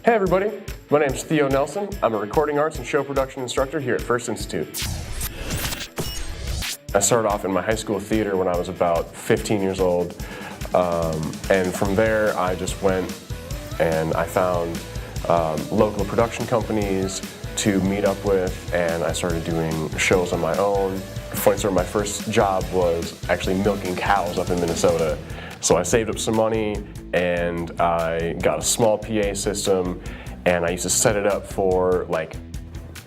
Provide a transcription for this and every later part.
Hey everybody, my name is Theo Nelson. I'm a recording arts and show production instructor here at F.I.R.S.T Institute. I started off in my high school theater when I was about 15 years old, and from there I just went and I found local production companies to meet up with, and I started doing shows on my own. Funny story, my first job was actually milking cows up in Minnesota. So I saved up some money and I got a small PA system, and I used to set it up for like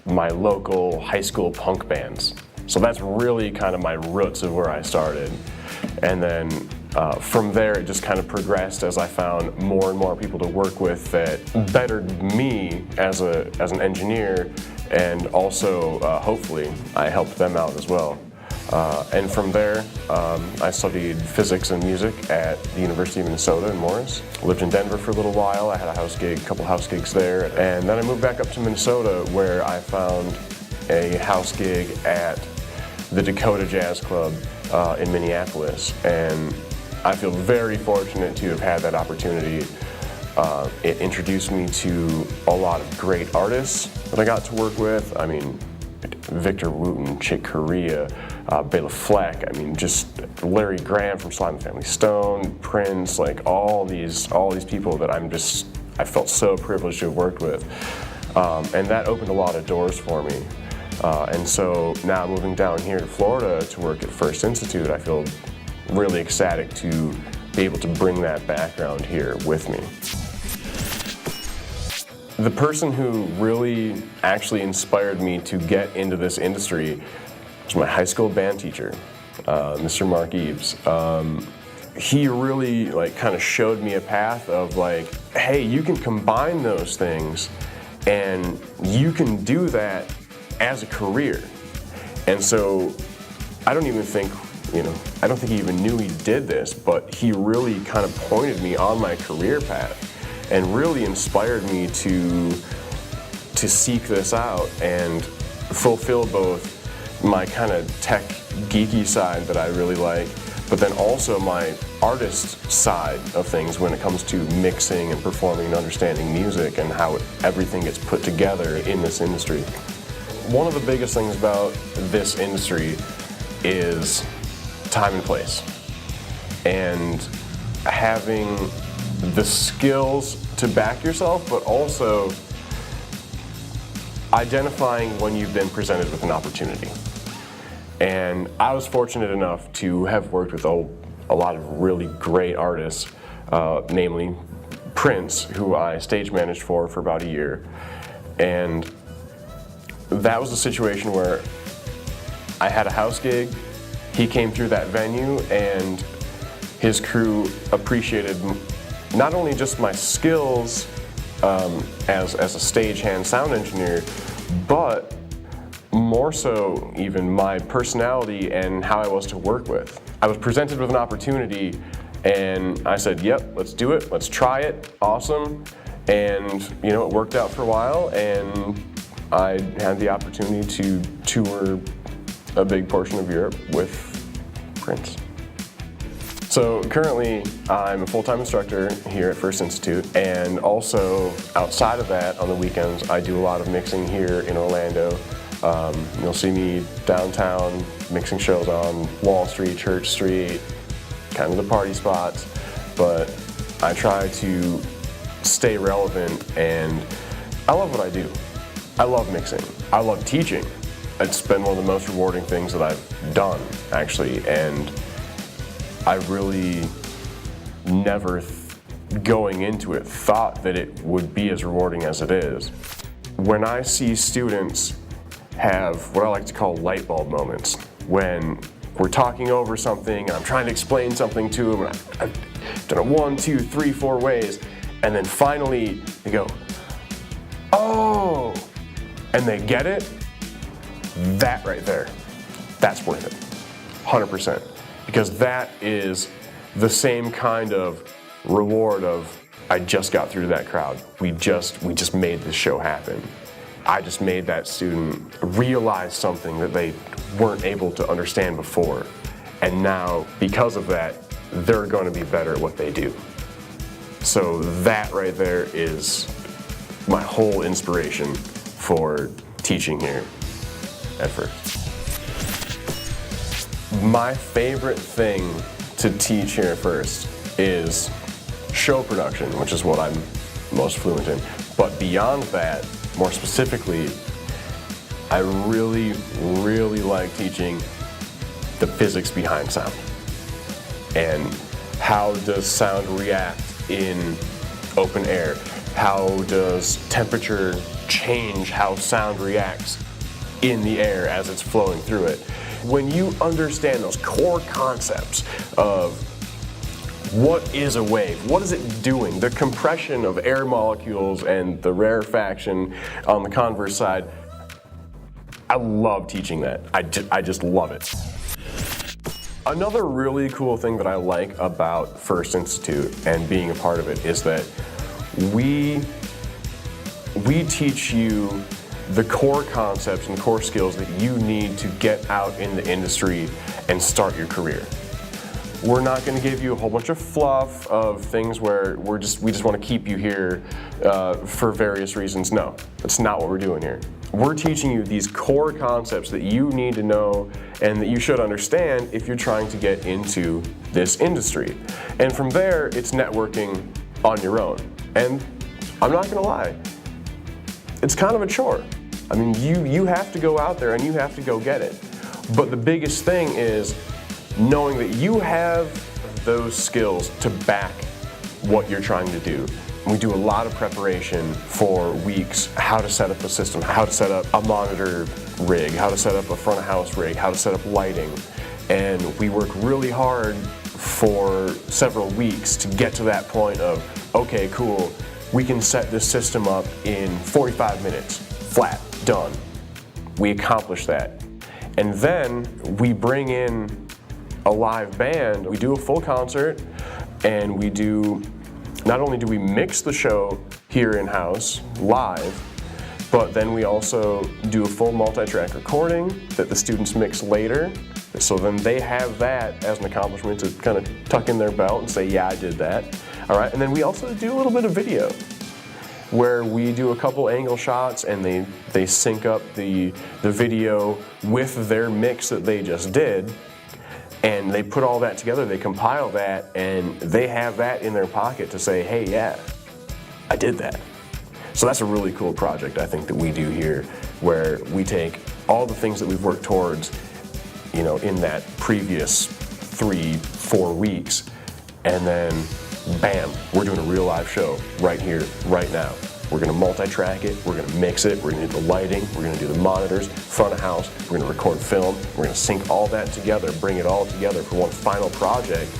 my local high school punk bands. So that's really kind of my roots of where I started. And then from there it just kind of progressed as I found more and more people to work with that bettered me as an engineer, and also hopefully I helped them out as well. And from there, I studied physics and music at the University of Minnesota in Morris. Lived in Denver for a little while. I had a couple house gigs there. And then I moved back up to Minnesota, where I found a house gig at the Dakota Jazz Club in Minneapolis. And I feel very fortunate to have had that opportunity. It introduced me to a lot of great artists that I got to work with. I mean, Victor Wooten, Chick Corea, Bela Fleck, I mean, just Larry Graham from Sly and the Family Stone, Prince, like all these people that I felt so privileged to have worked with. And that opened a lot of doors for me. And so now moving down here to Florida to work at F.I.R.S.T Institute, I feel really ecstatic to be able to bring that background here with me. The person who really actually inspired me to get into this industry was my high school band teacher, Mr. Mark Eves. He really kind of showed me a path of hey, you can combine those things and you can do that as a career. And so I don't think he even knew he did this, but he really kind of pointed me on my career path and really inspired me to seek this out and fulfill both my kind of tech geeky side that I really like, but then also my artist side of things when it comes to mixing and performing and understanding music and how everything gets put together in this industry. One of the biggest things about this industry is time and place, and having the skills to back yourself, but also identifying when you've been presented with an opportunity. And I was fortunate enough to have worked with a lot of really great artists, namely Prince, who I stage managed for about a year. And that was a situation where I had a house gig, he came through that venue, and his crew appreciated not only just my skills as a stagehand sound engineer, but more so even my personality and how I was to work with. I was presented with an opportunity and I said, yep, let's do it, let's try it, awesome. And it worked out for a while, and I had the opportunity to tour a big portion of Europe with Prince. So currently, I'm a full-time instructor here at F.I.R.S.T Institute, and also outside of that, on the weekends, I do a lot of mixing here in Orlando. You'll see me downtown mixing shows on Wall Street, Church Street, kind of the party spots, but I try to stay relevant, and I love what I do. I love mixing. I love teaching. It's been one of the most rewarding things that I've done, actually, and I really never, going into it, thought that it would be as rewarding as it is. When I see students have what I like to call light bulb moments, when we're talking over something and I'm trying to explain something to them, and I've done it 1, 2, 3, 4 ways, and then finally they go, oh, and they get it, that right there, that's worth it, 100%. Because that is the same kind of reward of, I just got through to that crowd. We just made this show happen. I just made that student realize something that they weren't able to understand before. And now, because of that, they're going to be better at what they do. So that right there is my whole inspiration for teaching here at F.I.R.S.T. My favorite thing to teach here at F.I.R.S.T. is show production, which is what I'm most fluent in. But beyond that, more specifically, I really, really like teaching the physics behind sound. And how does sound react in open air? How does temperature change how sound reacts in the air as it's flowing through it? When you understand those core concepts of what is a wave, what is it doing, the compression of air molecules and the rarefaction on the converse side, I love teaching that. I just love it. Another really cool thing that I like about F.I.R.S.T. Institute and being a part of it is that we teach you the core concepts and core skills that you need to get out in the industry and start your career. We're not going to give you a whole bunch of fluff of things where we just want to keep you here for various reasons. No, that's not what we're doing here. We're teaching you these core concepts that you need to know and that you should understand if you're trying to get into this industry. And from there, it's networking on your own. And I'm not going to lie, it's kind of a chore. I mean, you have to go out there and you have to go get it. But the biggest thing is knowing that you have those skills to back what you're trying to do. We do a lot of preparation for weeks, how to set up a system, how to set up a monitor rig, how to set up a front of house rig, how to set up lighting. And we work really hard for several weeks to get to that point of, okay, cool, we can set this system up in 45 minutes, flat, done. We accomplish that. And then we bring in a live band, we do a full concert, and we do, not only do we mix the show here in-house, live, but then we also do a full multi-track recording that the students mix later. So then they have that as an accomplishment to kind of tuck in their belt and say, yeah, I did that. All right, and then we also do a little bit of video where we do a couple angle shots and they sync up the video with their mix that they just did. And they put all that together, they compile that, and they have that in their pocket to say, hey, yeah, I did that. So that's a really cool project, I think, that we do here, where we take all the things that we've worked towards, you know, in that previous 3-4 weeks, and then, bam, we're doing a real live show right here, right now. We're going to multi-track it, we're going to mix it, we're going to do the lighting, we're going to do the monitors, front of house, we're going to record film, we're going to sync all that together, bring it all together for one final project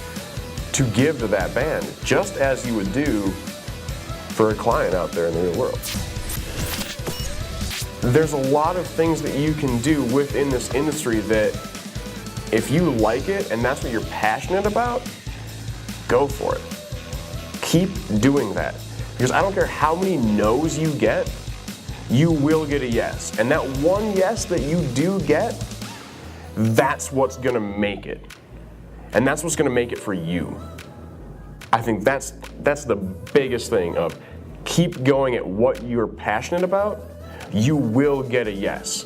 to give to that band, just as you would do for a client out there in the real world. There's a lot of things that you can do within this industry that if you like it and that's what you're passionate about, go for it. Keep doing that. Because I don't care how many no's you get, you will get a yes. And that one yes that you do get, that's what's gonna make it. And that's what's gonna make it for you. I think that's the biggest thing of keep going at what you're passionate about, you will get a yes.